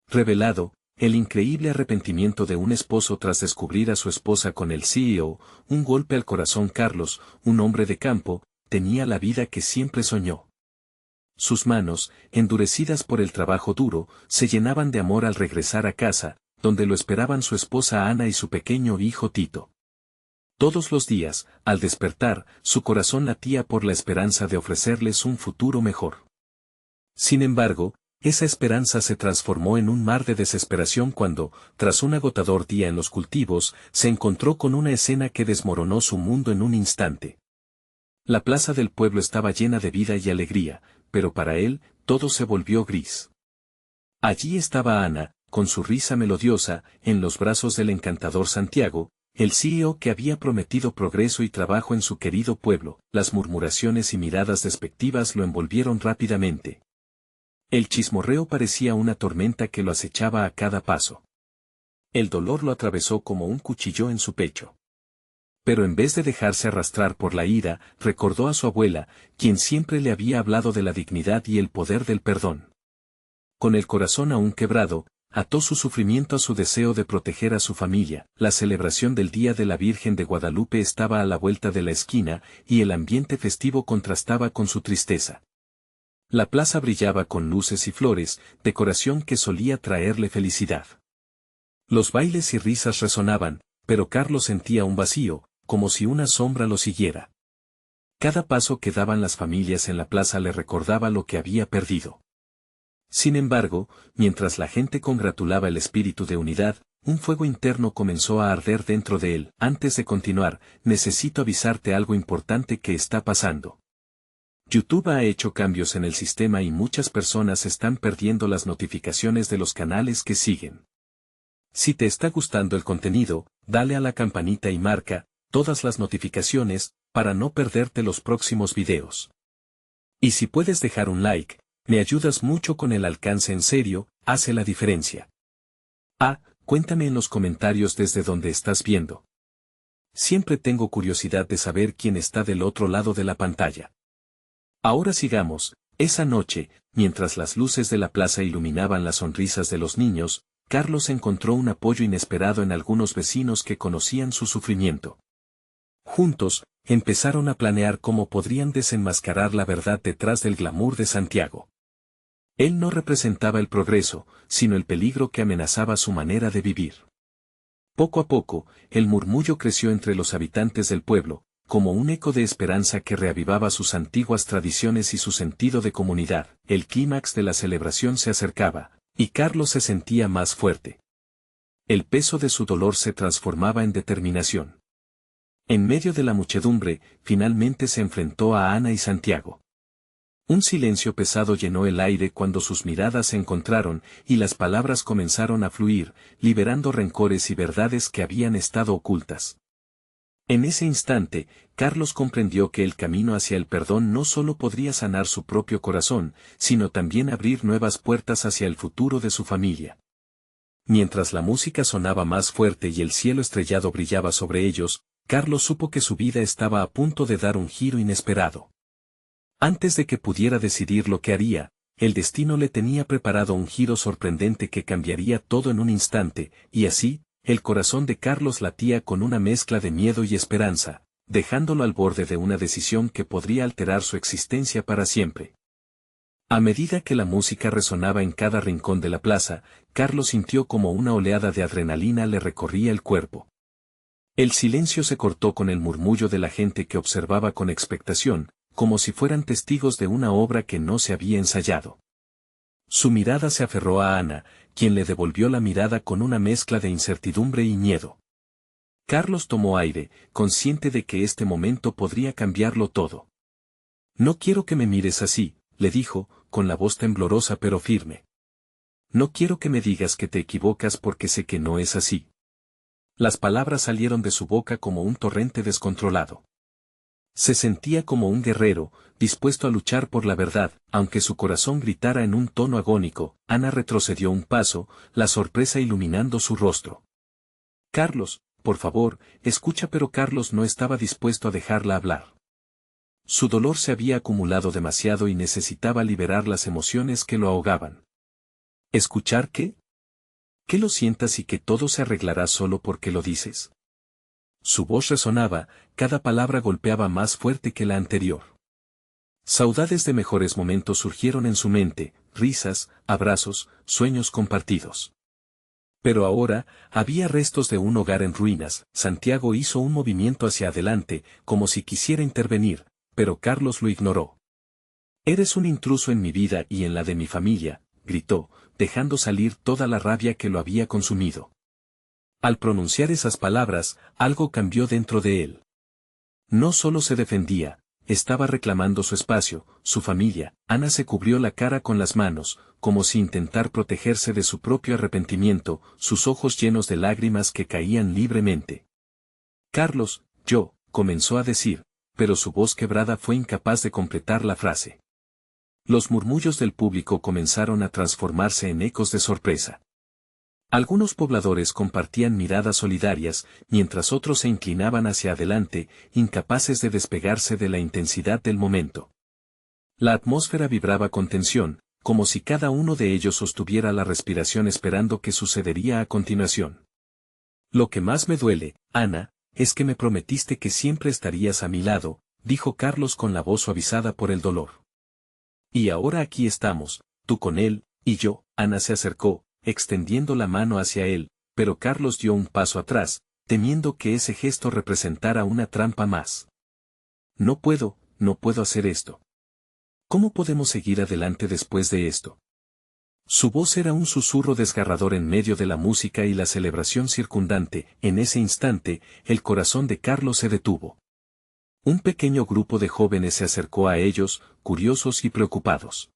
revelado, el increíble arrepentimiento de un esposo tras descubrir a su esposa con el CEO, un golpe al corazón. Carlos, un hombre de campo, tenía la vida que siempre soñó. Sus manos, endurecidas por el trabajo duro, se llenaban de amor al regresar a casa, donde lo esperaban su esposa Ana y su pequeño hijo Tito. Todos los días, al despertar, su corazón latía por la esperanza de ofrecerles un futuro mejor. Sin embargo, esa esperanza se transformó en un mar de desesperación cuando, tras un agotador día en los cultivos, se encontró con una escena que desmoronó su mundo en un instante. La plaza del pueblo estaba llena de vida y alegría, pero para él, todo se volvió gris. Allí estaba Ana, con su risa melodiosa, en los brazos del encantador Santiago, el CEO que había prometido progreso y trabajo en su querido pueblo. Las murmuraciones y miradas despectivas lo envolvieron rápidamente. El chismorreo parecía una tormenta que lo acechaba a cada paso. El dolor lo atravesó como un cuchillo en su pecho. Pero en vez de dejarse arrastrar por la ira, recordó a su abuela, quien siempre le había hablado de la dignidad y el poder del perdón. Con el corazón aún quebrado, ató su sufrimiento a su deseo de proteger a su familia. La celebración del Día de la Virgen de Guadalupe estaba a la vuelta de la esquina, y el ambiente festivo contrastaba con su tristeza. La plaza brillaba con luces y flores, decoración que solía traerle felicidad. Los bailes y risas resonaban, pero Carlos sentía un vacío, como si una sombra lo siguiera. Cada paso que daban las familias en la plaza le recordaba lo que había perdido. Sin embargo, mientras la gente congratulaba el espíritu de unidad, un fuego interno comenzó a arder dentro de él. Antes de continuar, necesito avisarte algo importante que está pasando. YouTube ha hecho cambios en el sistema y muchas personas están perdiendo las notificaciones de los canales que siguen. Si te está gustando el contenido, dale a la campanita y marca todas las notificaciones para no perderte los próximos videos. Y si puedes dejar un like, me ayudas mucho con el alcance. En serio, hace la diferencia. Cuéntame en los comentarios desde donde estás viendo. Siempre tengo curiosidad de saber quién está del otro lado de la pantalla. Ahora sigamos. Esa noche, mientras las luces de la plaza iluminaban las sonrisas de los niños, Carlos encontró un apoyo inesperado en algunos vecinos que conocían su sufrimiento. Juntos, empezaron a planear cómo podrían desenmascarar la verdad detrás del glamour de Santiago. Él no representaba el progreso, sino el peligro que amenazaba su manera de vivir. Poco a poco, el murmullo creció entre los habitantes del pueblo, como un eco de esperanza que reavivaba sus antiguas tradiciones y su sentido de comunidad. El clímax de la celebración se acercaba, y Carlos se sentía más fuerte. El peso de su dolor se transformaba en determinación. En medio de la muchedumbre, finalmente se enfrentó a Ana y Santiago. Un silencio pesado llenó el aire cuando sus miradas se encontraron, y las palabras comenzaron a fluir, liberando rencores y verdades que habían estado ocultas. En ese instante, Carlos comprendió que el camino hacia el perdón no solo podría sanar su propio corazón, sino también abrir nuevas puertas hacia el futuro de su familia. Mientras la música sonaba más fuerte y el cielo estrellado brillaba sobre ellos, Carlos supo que su vida estaba a punto de dar un giro inesperado. Antes de que pudiera decidir lo que haría, el destino le tenía preparado un giro sorprendente que cambiaría todo en un instante, y así, el corazón de Carlos latía con una mezcla de miedo y esperanza, dejándolo al borde de una decisión que podría alterar su existencia para siempre. A medida que la música resonaba en cada rincón de la plaza, Carlos sintió como una oleada de adrenalina le recorría el cuerpo. El silencio se cortó con el murmullo de la gente que observaba con expectación, como si fueran testigos de una obra que no se había ensayado. Su mirada se aferró a Ana, quien le devolvió la mirada con una mezcla de incertidumbre y miedo. Carlos tomó aire, consciente de que este momento podría cambiarlo todo. No quiero que me mires así, le dijo, con la voz temblorosa pero firme. No quiero que me digas que te equivocas porque sé que no es así. Las palabras salieron de su boca como un torrente descontrolado. Se sentía como un guerrero, dispuesto a luchar por la verdad, aunque su corazón gritara en un tono agónico. Ana retrocedió un paso, la sorpresa iluminando su rostro. Carlos, por favor, escucha. Pero Carlos no estaba dispuesto a dejarla hablar. Su dolor se había acumulado demasiado y necesitaba liberar las emociones que lo ahogaban. ¿Escuchar qué? ¿Que lo sientas y que todo se arreglará solo porque lo dices? Su voz resonaba, cada palabra golpeaba más fuerte que la anterior. Saudades de mejores momentos surgieron en su mente, risas, abrazos, sueños compartidos. Pero ahora, había restos de un hogar en ruinas. Santiago hizo un movimiento hacia adelante, como si quisiera intervenir, pero Carlos lo ignoró. «Eres un intruso en mi vida y en la de mi familia», gritó, dejando salir toda la rabia que lo había consumido. Al pronunciar esas palabras, algo cambió dentro de él. No solo se defendía, estaba reclamando su espacio, su familia. Ana se cubrió la cara con las manos, como si intentar protegerse de su propio arrepentimiento, sus ojos llenos de lágrimas que caían libremente. «Carlos, yo», comenzó a decir, pero su voz quebrada fue incapaz de completar la frase. Los murmullos del público comenzaron a transformarse en ecos de sorpresa. Algunos pobladores compartían miradas solidarias, mientras otros se inclinaban hacia adelante, incapaces de despegarse de la intensidad del momento. La atmósfera vibraba con tensión, como si cada uno de ellos sostuviera la respiración esperando qué sucedería a continuación. «Lo que más me duele, Ana, es que me prometiste que siempre estarías a mi lado», dijo Carlos con la voz suavizada por el dolor. «Y ahora aquí estamos, tú con él, y yo». Ana se acercó, extendiendo la mano hacia él, pero Carlos dio un paso atrás, temiendo que ese gesto representara una trampa más. «No puedo hacer esto. ¿Cómo podemos seguir adelante después de esto?». Su voz era un susurro desgarrador en medio de la música y la celebración circundante. En ese instante, el corazón de Carlos se detuvo. Un pequeño grupo de jóvenes se acercó a ellos, curiosos y preocupados.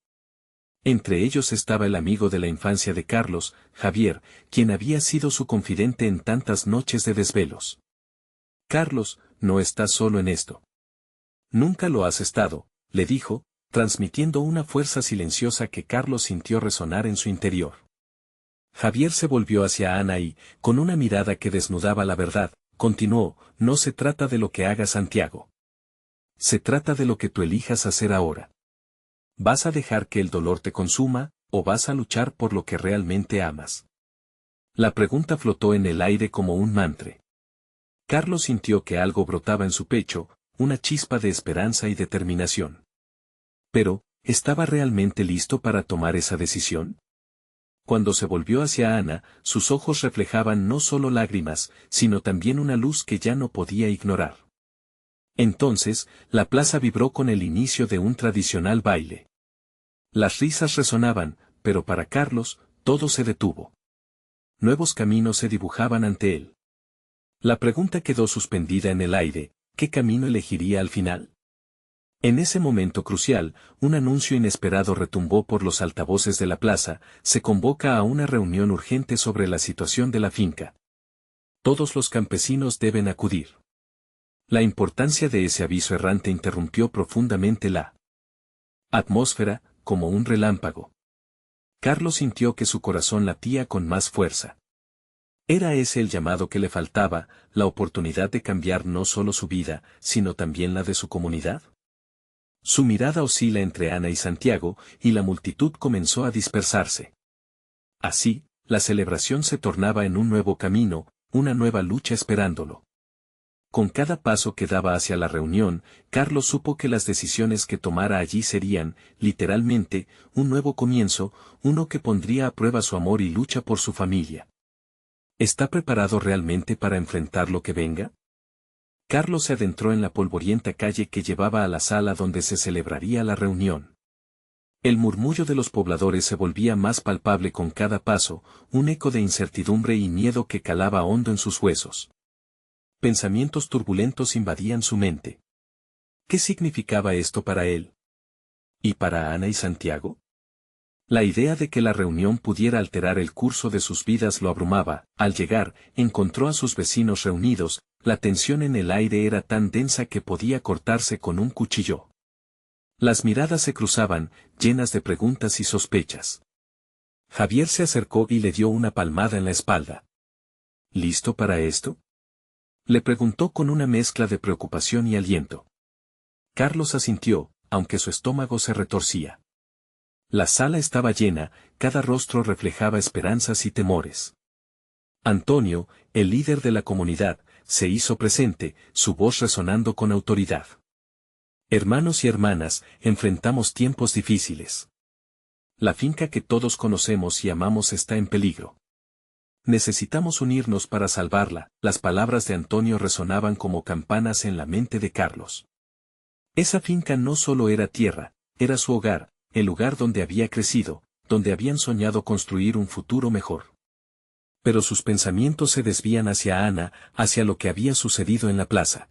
Entre ellos estaba el amigo de la infancia de Carlos, Javier, quien había sido su confidente en tantas noches de desvelos. «Carlos, no estás solo en esto. Nunca lo has estado», le dijo, transmitiendo una fuerza silenciosa que Carlos sintió resonar en su interior. Javier se volvió hacia Ana y, con una mirada que desnudaba la verdad, continuó: «No se trata de lo que haga Santiago. Se trata de lo que tú elijas hacer ahora. ¿Vas a dejar que el dolor te consuma, o vas a luchar por lo que realmente amas?». La pregunta flotó en el aire como un mantra. Carlos sintió que algo brotaba en su pecho, una chispa de esperanza y determinación. Pero, ¿estaba realmente listo para tomar esa decisión? Cuando se volvió hacia Ana, sus ojos reflejaban no solo lágrimas, sino también una luz que ya no podía ignorar. Entonces, la plaza vibró con el inicio de un tradicional baile. Las risas resonaban, pero para Carlos, todo se detuvo. Nuevos caminos se dibujaban ante él. La pregunta quedó suspendida en el aire: ¿qué camino elegiría al final? En ese momento crucial, un anuncio inesperado retumbó por los altavoces de la plaza: se convoca a una reunión urgente sobre la situación de la finca. Todos los campesinos deben acudir. La importancia de ese aviso errante interrumpió profundamente la atmósfera, como un relámpago. Carlos sintió que su corazón latía con más fuerza. ¿Era ese el llamado que le faltaba, la oportunidad de cambiar no solo su vida, sino también la de su comunidad? Su mirada oscila entre Ana y Santiago, y la multitud comenzó a dispersarse. Así, la celebración se tornaba en un nuevo camino, una nueva lucha esperándolo. Con cada paso que daba hacia la reunión, Carlos supo que las decisiones que tomara allí serían, literalmente, un nuevo comienzo, uno que pondría a prueba su amor y lucha por su familia. ¿Está preparado realmente para enfrentar lo que venga? Carlos se adentró en la polvorienta calle que llevaba a la sala donde se celebraría la reunión. El murmullo de los pobladores se volvía más palpable con cada paso, un eco de incertidumbre y miedo que calaba hondo en sus huesos. Pensamientos turbulentos invadían su mente. ¿Qué significaba esto para él? ¿Y para Ana y Santiago? La idea de que la reunión pudiera alterar el curso de sus vidas lo abrumaba. Al llegar, encontró a sus vecinos reunidos. La tensión en el aire era tan densa que podía cortarse con un cuchillo. Las miradas se cruzaban, llenas de preguntas y sospechas. Javier se acercó y le dio una palmada en la espalda. ¿Listo para esto?, le preguntó con una mezcla de preocupación y aliento. Carlos asintió, aunque su estómago se retorcía. La sala estaba llena, cada rostro reflejaba esperanzas y temores. Antonio, el líder de la comunidad, se hizo presente, su voz resonando con autoridad. Hermanos y hermanas, enfrentamos tiempos difíciles. La finca que todos conocemos y amamos está en peligro. Necesitamos unirnos para salvarla. Las palabras de Antonio resonaban como campanas en la mente de Carlos. Esa finca no solo era tierra, era su hogar, el lugar donde había crecido, donde habían soñado construir un futuro mejor. Pero sus pensamientos se desvían hacia Ana, hacia lo que había sucedido en la plaza.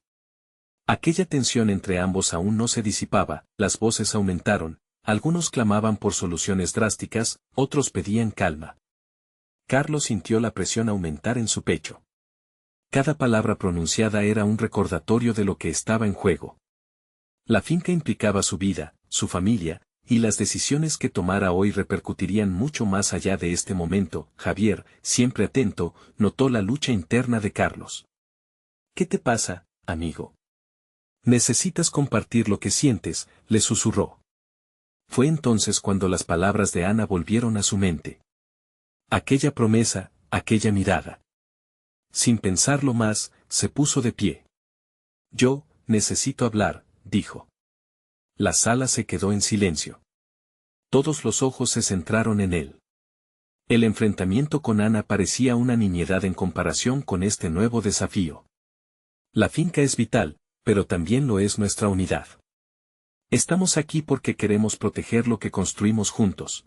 Aquella tensión entre ambos aún no se disipaba, las voces aumentaron, algunos clamaban por soluciones drásticas, otros pedían calma. Carlos sintió la presión aumentar en su pecho. Cada palabra pronunciada era un recordatorio de lo que estaba en juego. La finca implicaba su vida, su familia, y las decisiones que tomara hoy repercutirían mucho más allá de este momento. Javier, siempre atento, notó la lucha interna de Carlos. ¿Qué te pasa, amigo? Necesitas compartir lo que sientes, le susurró. Fue entonces cuando las palabras de Ana volvieron a su mente. Aquella promesa, aquella mirada. Sin pensarlo más, se puso de pie. Yo, necesito hablar, dijo. La sala se quedó en silencio. Todos los ojos se centraron en él. El enfrentamiento con Ana parecía una nimiedad en comparación con este nuevo desafío. La finca es vital, pero también lo es nuestra unidad. Estamos aquí porque queremos proteger lo que construimos juntos.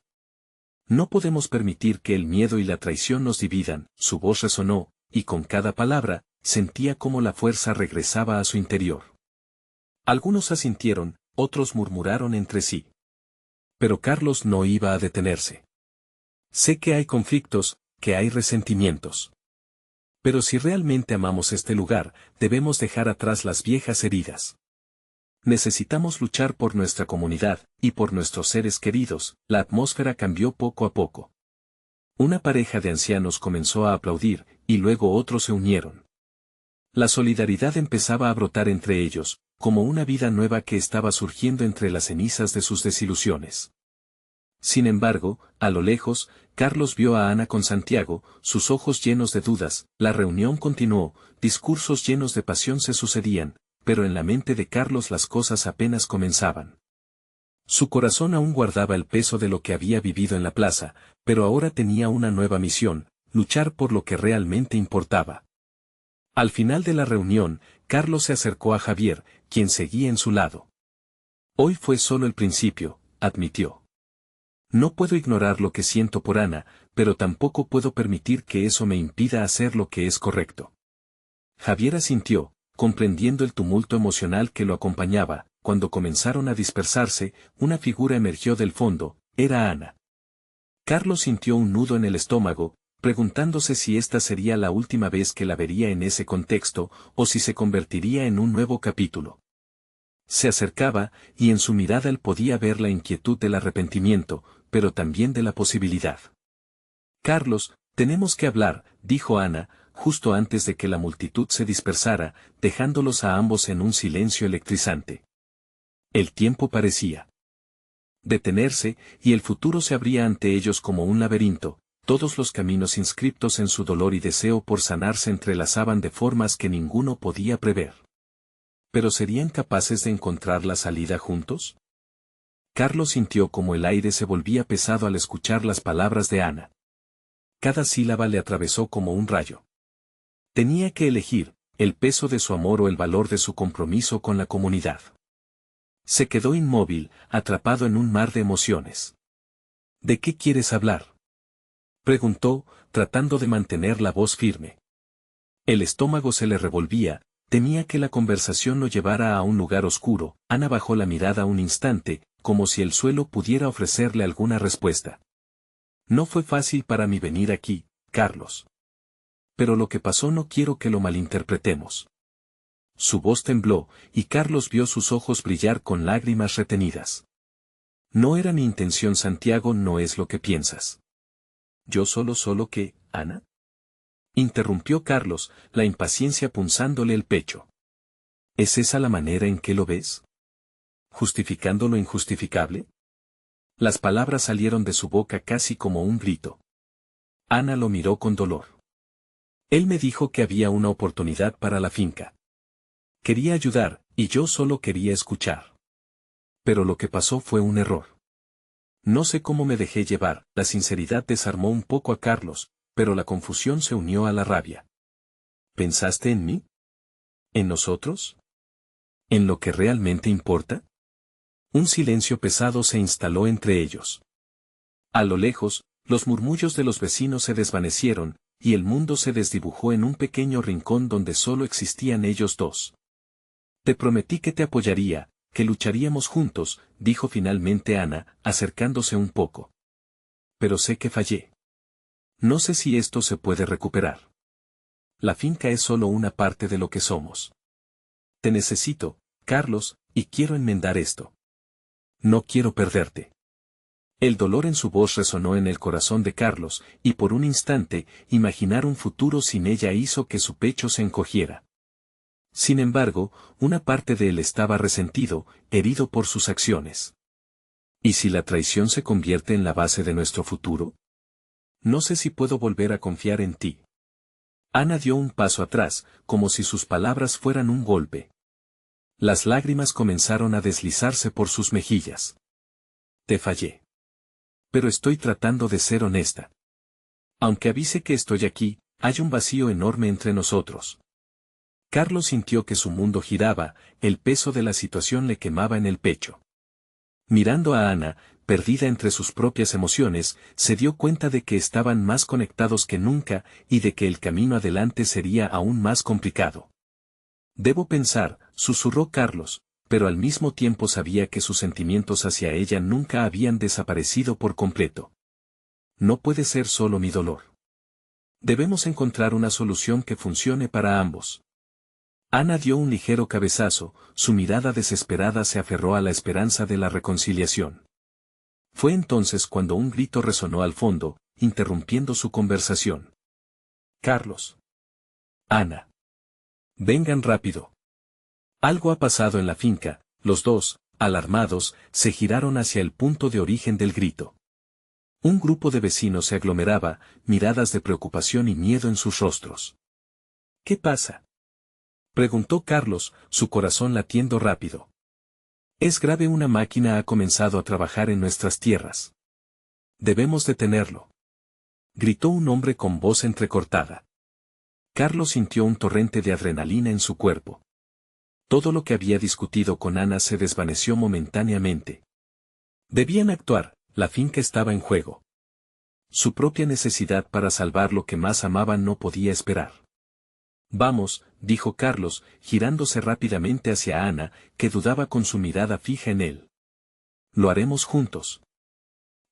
No podemos permitir que el miedo y la traición nos dividan. Su voz resonó, y con cada palabra, sentía cómo la fuerza regresaba a su interior. Algunos asintieron, otros murmuraron entre sí. Pero Carlos no iba a detenerse. Sé que hay conflictos, que hay resentimientos. Pero si realmente amamos este lugar, debemos dejar atrás las viejas heridas. Necesitamos luchar por nuestra comunidad, y por nuestros seres queridos. La atmósfera cambió poco a poco. Una pareja de ancianos comenzó a aplaudir, y luego otros se unieron. La solidaridad empezaba a brotar entre ellos, como una vida nueva que estaba surgiendo entre las cenizas de sus desilusiones. Sin embargo, a lo lejos, Carlos vio a Ana con Santiago, sus ojos llenos de dudas. La reunión continuó, discursos llenos de pasión se sucedían, pero en la mente de Carlos las cosas apenas comenzaban. Su corazón aún guardaba el peso de lo que había vivido en la plaza, pero ahora tenía una nueva misión, luchar por lo que realmente importaba. Al final de la reunión, Carlos se acercó a Javier, quien seguía en su lado. Hoy fue solo el principio, admitió. No puedo ignorar lo que siento por Ana, pero tampoco puedo permitir que eso me impida hacer lo que es correcto. Javier asintió, comprendiendo el tumulto emocional que lo acompañaba. Cuando comenzaron a dispersarse, una figura emergió del fondo, era Ana. Carlos sintió un nudo en el estómago, preguntándose si esta sería la última vez que la vería en ese contexto, o si se convertiría en un nuevo capítulo. Se acercaba, y en su mirada él podía ver la inquietud del arrepentimiento, pero también de la posibilidad. Carlos, tenemos que hablar, dijo Ana, justo antes de que la multitud se dispersara, dejándolos a ambos en un silencio electrizante. El tiempo parecía detenerse, y el futuro se abría ante ellos como un laberinto. Todos los caminos inscriptos en su dolor y deseo por sanar se entrelazaban de formas que ninguno podía prever. ¿Pero serían capaces de encontrar la salida juntos? Carlos sintió como el aire se volvía pesado al escuchar las palabras de Ana. Cada sílaba le atravesó como un rayo. Tenía que elegir, el peso de su amor o el valor de su compromiso con la comunidad. Se quedó inmóvil, atrapado en un mar de emociones. ¿De qué quieres hablar?, preguntó, tratando de mantener la voz firme. El estómago se le revolvía, temía que la conversación lo llevara a un lugar oscuro. Ana bajó la mirada un instante, como si el suelo pudiera ofrecerle alguna respuesta. No fue fácil para mí venir aquí, Carlos. Pero lo que pasó no quiero que lo malinterpretemos. Su voz tembló, y Carlos vio sus ojos brillar con lágrimas retenidas. No era mi intención. Santiago no es lo que piensas. Yo solo que, Ana. Interrumpió Carlos, la impaciencia punzándole el pecho. ¿Es esa la manera en que lo ves? ¿Justificando lo injustificable? Las palabras salieron de su boca casi como un grito. Ana lo miró con dolor. Él me dijo que había una oportunidad para la finca. Quería ayudar, y yo solo quería escuchar. Pero lo que pasó fue un error. No sé cómo me dejé llevar, la sinceridad desarmó un poco a Carlos, pero la confusión se unió a la rabia. ¿Pensaste en mí? ¿En nosotros? ¿En lo que realmente importa? Un silencio pesado se instaló entre ellos. A lo lejos, los murmullos de los vecinos se desvanecieron, y el mundo se desdibujó en un pequeño rincón donde solo existían ellos dos. Te prometí que te apoyaría, que lucharíamos juntos, dijo finalmente Ana, acercándose un poco. Pero sé que fallé. No sé si esto se puede recuperar. La finca es solo una parte de lo que somos. Te necesito, Carlos, y quiero enmendar esto. No quiero perderte. El dolor en su voz resonó en el corazón de Carlos, y por un instante, imaginar un futuro sin ella hizo que su pecho se encogiera. Sin embargo, una parte de él estaba resentido, herido por sus acciones. ¿Y si la traición se convierte en la base de nuestro futuro? No sé si puedo volver a confiar en ti. Ana dio un paso atrás, como si sus palabras fueran un golpe. Las lágrimas comenzaron a deslizarse por sus mejillas. Te fallé. Pero estoy tratando de ser honesta. Aunque avise que estoy aquí, hay un vacío enorme entre nosotros. Carlos sintió que su mundo giraba, el peso de la situación le quemaba en el pecho. Mirando a Ana, perdida entre sus propias emociones, se dio cuenta de que estaban más conectados que nunca, y de que el camino adelante sería aún más complicado. Debo pensar, susurró Carlos, pero al mismo tiempo sabía que sus sentimientos hacia ella nunca habían desaparecido por completo. No puede ser solo mi dolor. Debemos encontrar una solución que funcione para ambos. Ana dio un ligero cabezazo, su mirada desesperada se aferró a la esperanza de la reconciliación. Fue entonces cuando un grito resonó al fondo, interrumpiendo su conversación. Carlos. Ana. Vengan rápido. Algo ha pasado en la finca, los dos, alarmados, se giraron hacia el punto de origen del grito. Un grupo de vecinos se aglomeraba, miradas de preocupación y miedo en sus rostros. ¿Qué pasa?, preguntó Carlos, su corazón latiendo rápido. Es grave, una máquina ha comenzado a trabajar en nuestras tierras. Debemos detenerlo. Gritó un hombre con voz entrecortada. Carlos sintió un torrente de adrenalina en su cuerpo. Todo lo que había discutido con Ana se desvaneció momentáneamente. Debían actuar, la finca estaba en juego. Su propia necesidad para salvar lo que más amaban no podía esperar. Vamos, dijo Carlos, girándose rápidamente hacia Ana, que dudaba con su mirada fija en él. Lo haremos juntos.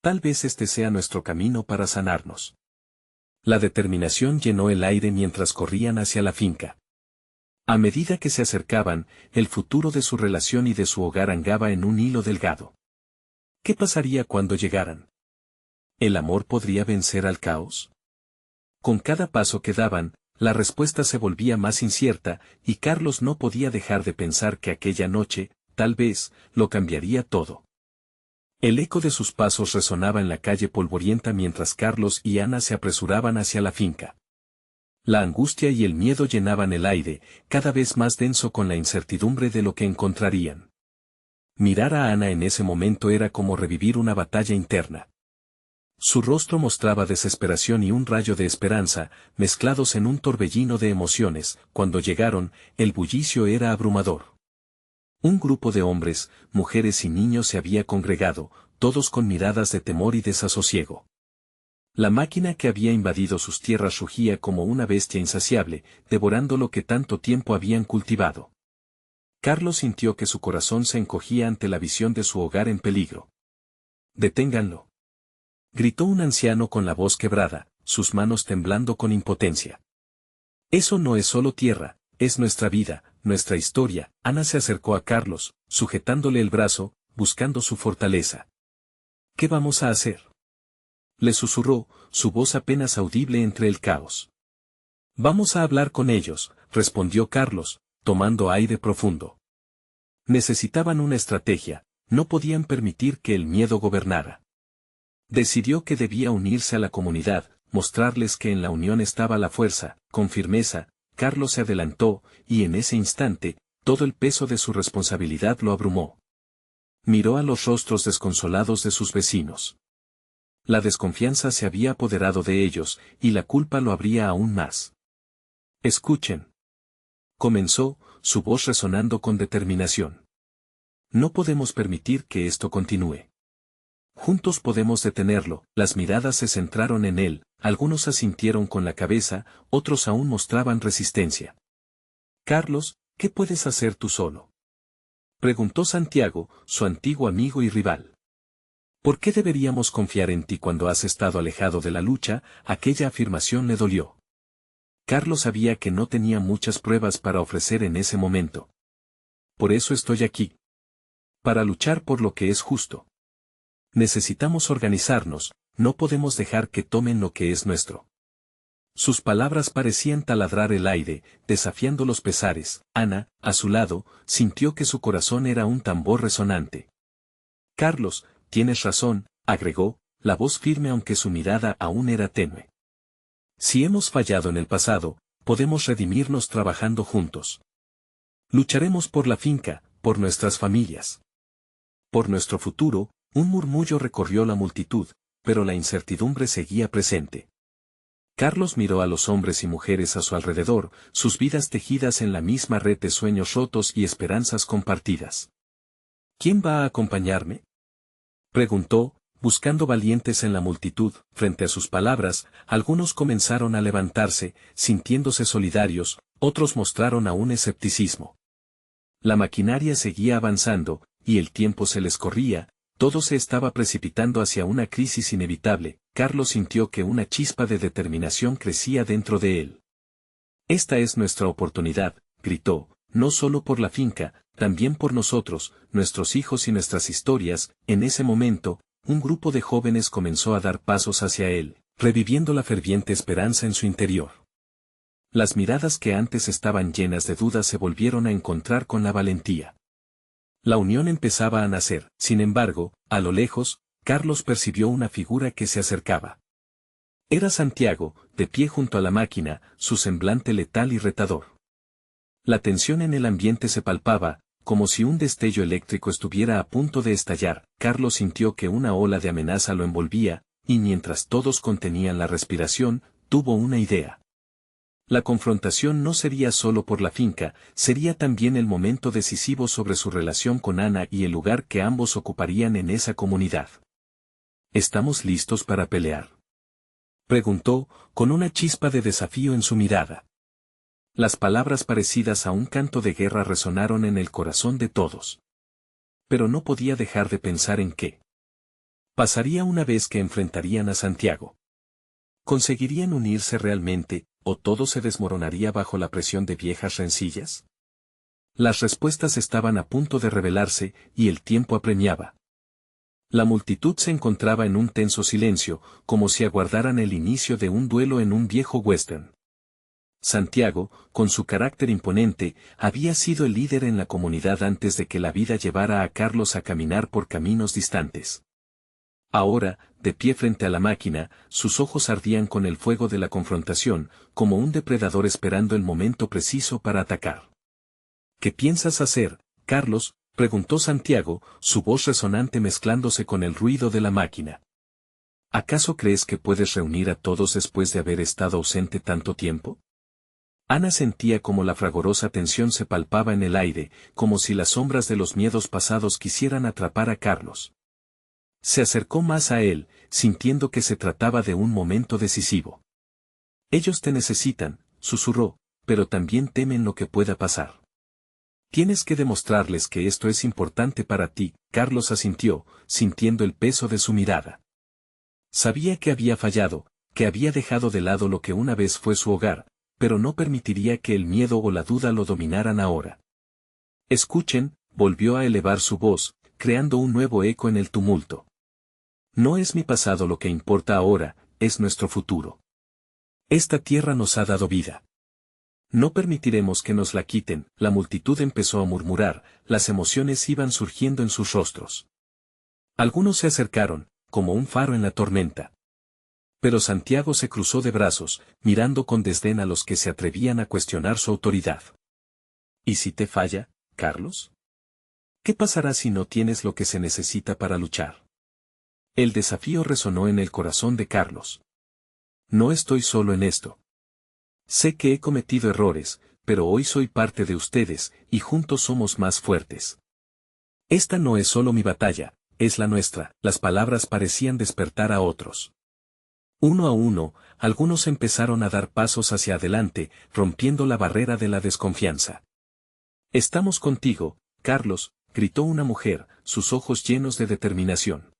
Tal vez este sea nuestro camino para sanarnos. La determinación llenó el aire mientras corrían hacia la finca. A medida que se acercaban, el futuro de su relación y de su hogar angaba en un hilo delgado. ¿Qué pasaría cuando llegaran? ¿El amor podría vencer al caos? Con cada paso que daban, la respuesta se volvía más incierta, y Carlos no podía dejar de pensar que aquella noche, tal vez, lo cambiaría todo. El eco de sus pasos resonaba en la calle polvorienta mientras Carlos y Ana se apresuraban hacia la finca. La angustia y el miedo llenaban el aire, cada vez más denso con la incertidumbre de lo que encontrarían. Mirar a Ana en ese momento era como revivir una batalla interna. Su rostro mostraba desesperación y un rayo de esperanza, mezclados en un torbellino de emociones. Cuando llegaron, el bullicio era abrumador. Un grupo de hombres, mujeres y niños se había congregado, todos con miradas de temor y desasosiego. La máquina que había invadido sus tierras rugía como una bestia insaciable, devorando lo que tanto tiempo habían cultivado. Carlos sintió que su corazón se encogía ante la visión de su hogar en peligro. «Deténganlo», gritó un anciano con la voz quebrada, sus manos temblando con impotencia. «Eso no es solo tierra, es nuestra vida, nuestra historia». Ana se acercó a Carlos, sujetándole el brazo, buscando su fortaleza. «¿Qué vamos a hacer?», le susurró, su voz apenas audible entre el caos. «Vamos a hablar con ellos», respondió Carlos, tomando aire profundo. Necesitaban una estrategia, no podían permitir que el miedo gobernara. Decidió que debía unirse a la comunidad, mostrarles que en la unión estaba la fuerza. Con firmeza, Carlos se adelantó, y en ese instante, todo el peso de su responsabilidad lo abrumó. Miró a los rostros desconsolados de sus vecinos. La desconfianza se había apoderado de ellos, y la culpa lo abría aún más. Escuchen. Comenzó, su voz resonando con determinación. No podemos permitir que esto continúe. Juntos podemos detenerlo. Las miradas se centraron en él, algunos asintieron con la cabeza, otros aún mostraban resistencia. Carlos, ¿qué puedes hacer tú solo? Preguntó Santiago, su antiguo amigo y rival. ¿Por qué deberíamos confiar en ti cuando has estado alejado de la lucha? Aquella afirmación le dolió. Carlos sabía que no tenía muchas pruebas para ofrecer en ese momento. Por eso estoy aquí. Para luchar por lo que es justo. Necesitamos organizarnos, no podemos dejar que tomen lo que es nuestro. Sus palabras parecían taladrar el aire, desafiando los pesares. Ana, a su lado, sintió que su corazón era un tambor resonante. Carlos, tienes razón, agregó, la voz firme aunque su mirada aún era tenue. Si hemos fallado en el pasado, podemos redimirnos trabajando juntos. Lucharemos por la finca, por nuestras familias. Por nuestro futuro. Un murmullo recorrió la multitud, pero la incertidumbre seguía presente. Carlos miró a los hombres y mujeres a su alrededor, sus vidas tejidas en la misma red de sueños rotos y esperanzas compartidas. ¿Quién va a acompañarme? Preguntó, buscando valientes en la multitud. Frente a sus palabras, algunos comenzaron a levantarse, sintiéndose solidarios, otros mostraron aún escepticismo. La maquinaria seguía avanzando, y el tiempo se les corría. Todo se estaba precipitando hacia una crisis inevitable. Carlos sintió que una chispa de determinación crecía dentro de él. Esta es nuestra oportunidad, gritó, no solo por la finca, también por nosotros, nuestros hijos y nuestras historias. En ese momento, un grupo de jóvenes comenzó a dar pasos hacia él, reviviendo la ferviente esperanza en su interior. Las miradas que antes estaban llenas de dudas se volvieron a encontrar con la valentía. La unión empezaba a nacer. Sin embargo, a lo lejos, Carlos percibió una figura que se acercaba. Era Santiago, de pie junto a la máquina, su semblante letal y retador. La tensión en el ambiente se palpaba, como si un destello eléctrico estuviera a punto de estallar. Carlos sintió que una ola de amenaza lo envolvía, y mientras todos contenían la respiración, tuvo una idea. La confrontación no sería solo por la finca, sería también el momento decisivo sobre su relación con Ana y el lugar que ambos ocuparían en esa comunidad. ¿Estamos listos para pelear?, preguntó, con una chispa de desafío en su mirada. Las palabras parecidas a un canto de guerra resonaron en el corazón de todos. Pero no podía dejar de pensar en qué pasaría una vez que enfrentarían a Santiago. ¿Conseguirían unirse realmente, o todo se desmoronaría bajo la presión de viejas rencillas? Las respuestas estaban a punto de revelarse, y el tiempo apremiaba. La multitud se encontraba en un tenso silencio, como si aguardaran el inicio de un duelo en un viejo western. Santiago, con su carácter imponente, había sido el líder en la comunidad antes de que la vida llevara a Carlos a caminar por caminos distantes. Ahora, de pie frente a la máquina, sus ojos ardían con el fuego de la confrontación, como un depredador esperando el momento preciso para atacar. ¿Qué piensas hacer, Carlos?, preguntó Santiago, su voz resonante mezclándose con el ruido de la máquina. ¿Acaso crees que puedes reunir a todos después de haber estado ausente tanto tiempo? Ana sentía como la fragorosa tensión se palpaba en el aire, como si las sombras de los miedos pasados quisieran atrapar a Carlos. Se acercó más a él, sintiendo que se trataba de un momento decisivo. Ellos te necesitan, susurró, pero también temen lo que pueda pasar. Tienes que demostrarles que esto es importante para ti. Carlos asintió, sintiendo el peso de su mirada. Sabía que había fallado, que había dejado de lado lo que una vez fue su hogar, pero no permitiría que el miedo o la duda lo dominaran ahora. Escuchen, volvió a elevar su voz, creando un nuevo eco en el tumulto. No es mi pasado lo que importa ahora, es nuestro futuro. Esta tierra nos ha dado vida. No permitiremos que nos la quiten. La multitud empezó a murmurar, las emociones iban surgiendo en sus rostros. Algunos se acercaron, como un faro en la tormenta. Pero Santiago se cruzó de brazos, mirando con desdén a los que se atrevían a cuestionar su autoridad. ¿Y si te falla, Carlos? ¿Qué pasará si no tienes lo que se necesita para luchar? El desafío resonó en el corazón de Carlos. No estoy solo en esto. Sé que he cometido errores, pero hoy soy parte de ustedes, y juntos somos más fuertes. Esta no es solo mi batalla, es la nuestra. Las palabras parecían despertar a otros. Uno a uno, algunos empezaron a dar pasos hacia adelante, rompiendo la barrera de la desconfianza. Estamos contigo, Carlos, gritó una mujer, sus ojos llenos de determinación.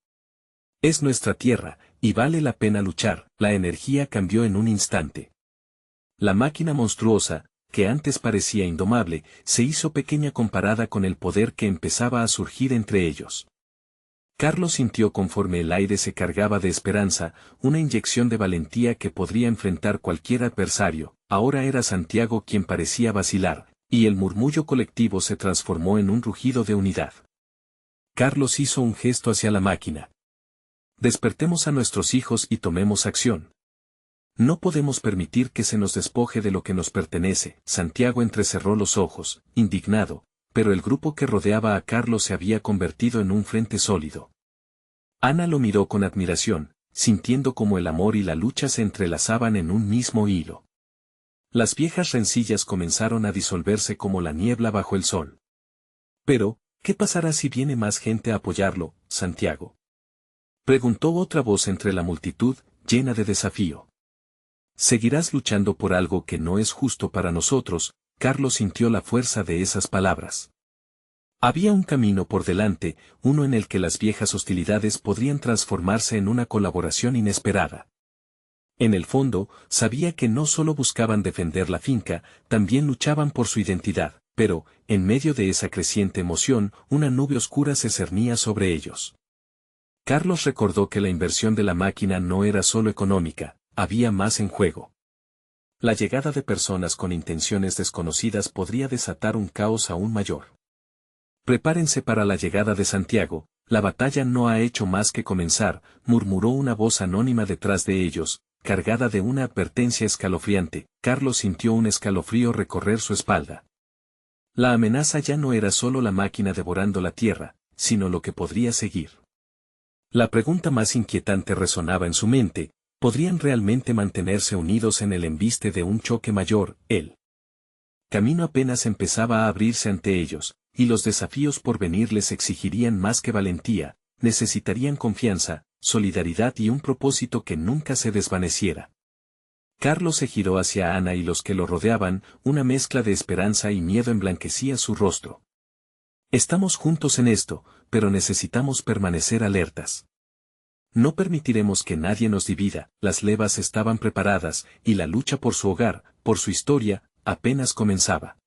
Es nuestra tierra, y vale la pena luchar. La energía cambió en un instante. La máquina monstruosa, que antes parecía indomable, se hizo pequeña comparada con el poder que empezaba a surgir entre ellos. Carlos sintió conforme el aire se cargaba de esperanza, una inyección de valentía que podría enfrentar cualquier adversario. Ahora era Santiago quien parecía vacilar, y el murmullo colectivo se transformó en un rugido de unidad. Carlos hizo un gesto hacia la máquina. Despertemos a nuestros hijos y tomemos acción. No podemos permitir que se nos despoje de lo que nos pertenece. Santiago entrecerró los ojos, indignado, pero el grupo que rodeaba a Carlos se había convertido en un frente sólido. Ana lo miró con admiración, sintiendo cómo el amor y la lucha se entrelazaban en un mismo hilo. Las viejas rencillas comenzaron a disolverse como la niebla bajo el sol. Pero, ¿qué pasará si viene más gente a apoyarlo, Santiago? Preguntó otra voz entre la multitud, llena de desafío. ¿Seguirás luchando por algo que no es justo para nosotros? Carlos sintió la fuerza de esas palabras. Había un camino por delante, uno en el que las viejas hostilidades podrían transformarse en una colaboración inesperada. En el fondo, sabía que no solo buscaban defender la finca, también luchaban por su identidad, pero, en medio de esa creciente emoción, una nube oscura se cernía sobre ellos. Carlos recordó que la inversión de la máquina no era solo económica, había más en juego. La llegada de personas con intenciones desconocidas podría desatar un caos aún mayor. Prepárense para la llegada de Santiago, la batalla no ha hecho más que comenzar, murmuró una voz anónima detrás de ellos, cargada de una advertencia escalofriante. Carlos sintió un escalofrío recorrer su espalda. La amenaza ya no era solo la máquina devorando la tierra, sino lo que podría seguir. La pregunta más inquietante resonaba en su mente: ¿podrían realmente mantenerse unidos en el embiste de un choque mayor? El camino apenas empezaba a abrirse ante ellos, y los desafíos por venir les exigirían más que valentía, necesitarían confianza, solidaridad y un propósito que nunca se desvaneciera. Carlos se giró hacia Ana y los que lo rodeaban, una mezcla de esperanza y miedo emblanquecía su rostro. Estamos juntos en esto, pero necesitamos permanecer alertas. No permitiremos que nadie nos divida. Las levas estaban preparadas, y la lucha por su hogar, por su historia, apenas comenzaba.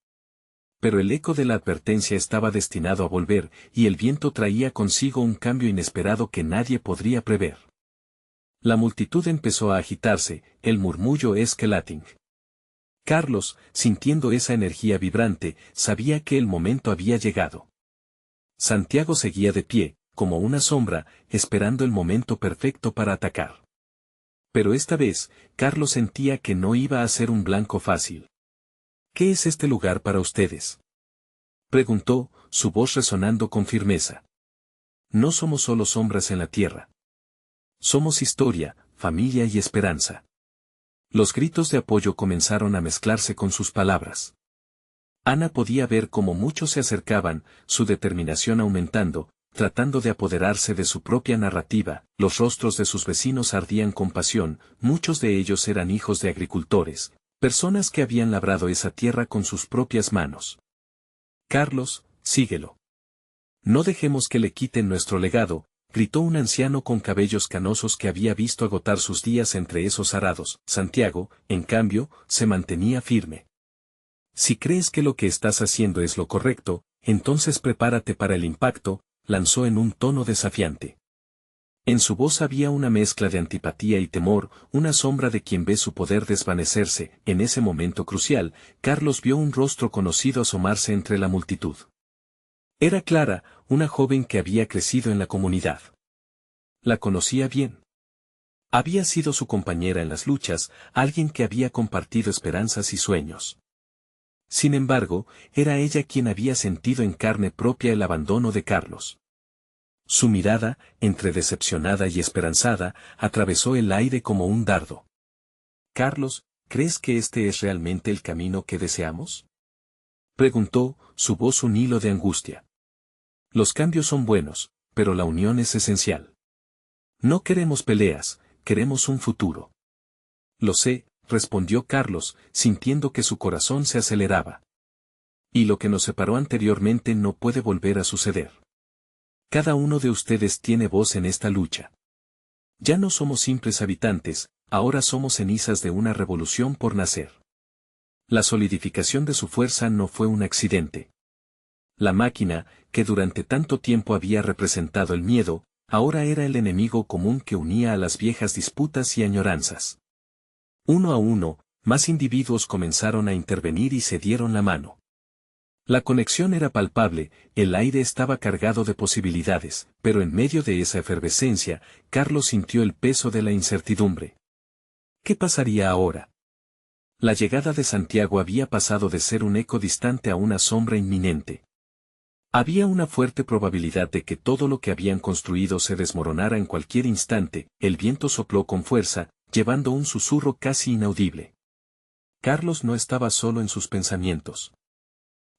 Pero el eco de la advertencia estaba destinado a volver, y el viento traía consigo un cambio inesperado que nadie podría prever. La multitud empezó a agitarse, el murmullo escalating. Carlos, sintiendo esa energía vibrante, sabía que el momento había llegado. Santiago seguía de pie, como una sombra, esperando el momento perfecto para atacar. Pero esta vez, Carlos sentía que no iba a ser un blanco fácil. ¿Qué es este lugar para ustedes?, preguntó, su voz resonando con firmeza. No somos solo sombras en la tierra. Somos historia, familia y esperanza. Los gritos de apoyo comenzaron a mezclarse con sus palabras. Ana podía ver cómo muchos se acercaban, su determinación aumentando, tratando de apoderarse de su propia narrativa. Los rostros de sus vecinos ardían con pasión, muchos de ellos eran hijos de agricultores, personas que habían labrado esa tierra con sus propias manos. Carlos, síguelo. No dejemos que le quiten nuestro legado, gritó un anciano con cabellos canosos que había visto agotar sus días entre esos arados. Santiago, en cambio, se mantenía firme. Si crees que lo que estás haciendo es lo correcto, entonces prepárate para el impacto, lanzó en un tono desafiante. En su voz había una mezcla de antipatía y temor, una sombra de quien ve su poder desvanecerse. En ese momento crucial, Carlos vio un rostro conocido asomarse entre la multitud. Era Clara, una joven que había crecido en la comunidad. La conocía bien. Había sido su compañera en las luchas, alguien que había compartido esperanzas y sueños. Sin embargo, era ella quien había sentido en carne propia el abandono de Carlos. Su mirada, entre decepcionada y esperanzada, atravesó el aire como un dardo. «Carlos, ¿crees que este es realmente el camino que deseamos?», preguntó, su voz un hilo de angustia. «Los cambios son buenos, pero la unión es esencial. No queremos peleas, queremos un futuro». «Lo sé», respondió Carlos, sintiendo que su corazón se aceleraba. «Y lo que nos separó anteriormente no puede volver a suceder. Cada uno de ustedes tiene voz en esta lucha. Ya no somos simples habitantes, ahora somos cenizas de una revolución por nacer». La solidificación de su fuerza no fue un accidente. La máquina, que durante tanto tiempo había representado el miedo, ahora era el enemigo común que unía a las viejas disputas y añoranzas. Uno a uno, más individuos comenzaron a intervenir y se dieron la mano. La conexión era palpable, el aire estaba cargado de posibilidades, pero en medio de esa efervescencia, Carlos sintió el peso de la incertidumbre. ¿Qué pasaría ahora? La llegada de Santiago había pasado de ser un eco distante a una sombra inminente. Había una fuerte probabilidad de que todo lo que habían construido se desmoronara en cualquier instante. El viento sopló con fuerza, llevando un susurro casi inaudible. Carlos no estaba solo en sus pensamientos.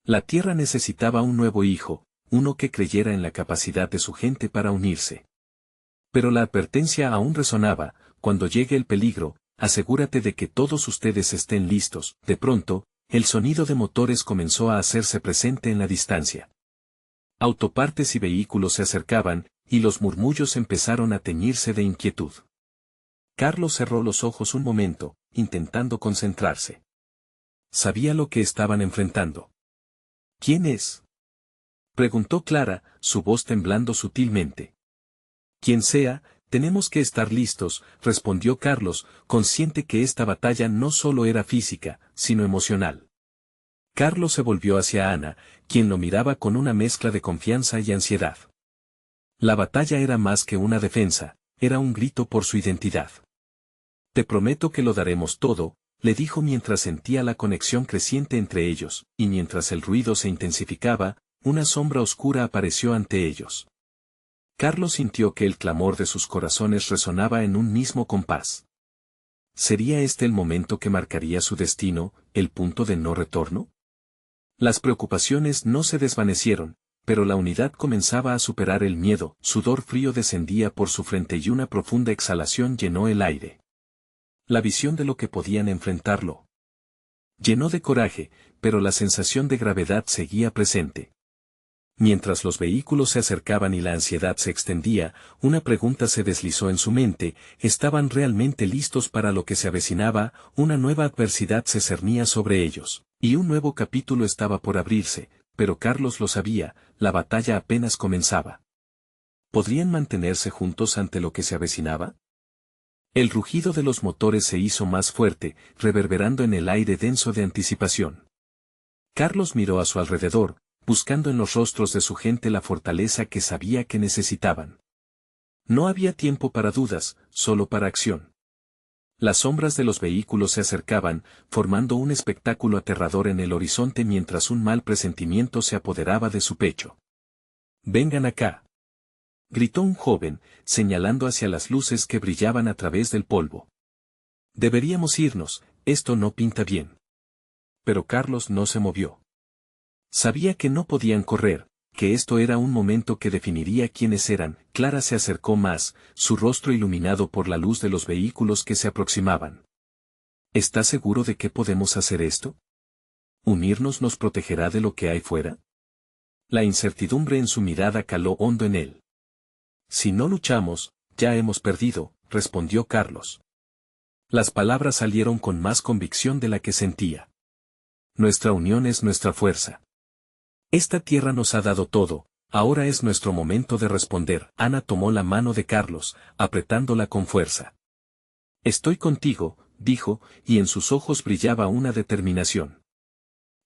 La tierra necesitaba un nuevo hijo, uno que creyera en la capacidad de su gente para unirse. Pero la advertencia aún resonaba: cuando llegue el peligro, asegúrate de que todos ustedes estén listos. De pronto, el sonido de motores comenzó a hacerse presente en la distancia. Autopartes y vehículos se acercaban, y los murmullos empezaron a teñirse de inquietud. Carlos cerró los ojos un momento, intentando concentrarse. Sabía lo que estaban enfrentando. «¿Quién es?», preguntó Clara, su voz temblando sutilmente. «Quien sea, tenemos que estar listos», respondió Carlos, consciente que esta batalla no solo era física, sino emocional. Carlos se volvió hacia Ana, quien lo miraba con una mezcla de confianza y ansiedad. La batalla era más que una defensa, era un grito por su identidad. «Te prometo que lo daremos todo», le dijo mientras sentía la conexión creciente entre ellos, y mientras el ruido se intensificaba, una sombra oscura apareció ante ellos. Carlos sintió que el clamor de sus corazones resonaba en un mismo compás. ¿Sería este el momento que marcaría su destino, el punto de no retorno? Las preocupaciones no se desvanecieron, pero la unidad comenzaba a superar el miedo. Sudor frío descendía por su frente y una profunda exhalación llenó el aire. La visión de lo que podían enfrentarlo llenó de coraje, pero la sensación de gravedad seguía presente. Mientras los vehículos se acercaban y la ansiedad se extendía, una pregunta se deslizó en su mente: ¿estaban realmente listos para lo que se avecinaba? Una nueva adversidad se cernía sobre ellos, y un nuevo capítulo estaba por abrirse, pero Carlos lo sabía, la batalla apenas comenzaba. ¿Podrían mantenerse juntos ante lo que se avecinaba? El rugido de los motores se hizo más fuerte, reverberando en el aire denso de anticipación. Carlos miró a su alrededor, buscando en los rostros de su gente la fortaleza que sabía que necesitaban. No había tiempo para dudas, solo para acción. Las sombras de los vehículos se acercaban, formando un espectáculo aterrador en el horizonte mientras un mal presentimiento se apoderaba de su pecho. «Vengan acá», gritó un joven, señalando hacia las luces que brillaban a través del polvo. «Deberíamos irnos, esto no pinta bien». Pero Carlos no se movió. Sabía que no podían correr, que esto era un momento que definiría quiénes eran. Clara se acercó más, su rostro iluminado por la luz de los vehículos que se aproximaban. «¿Estás seguro de que podemos hacer esto? ¿Unirnos nos protegerá de lo que hay fuera?». La incertidumbre en su mirada caló hondo en él. «Si no luchamos, ya hemos perdido», respondió Carlos. Las palabras salieron con más convicción de la que sentía. «Nuestra unión es nuestra fuerza. Esta tierra nos ha dado todo, ahora es nuestro momento de responder». Ana tomó la mano de Carlos, apretándola con fuerza. «Estoy contigo», dijo, y en sus ojos brillaba una determinación.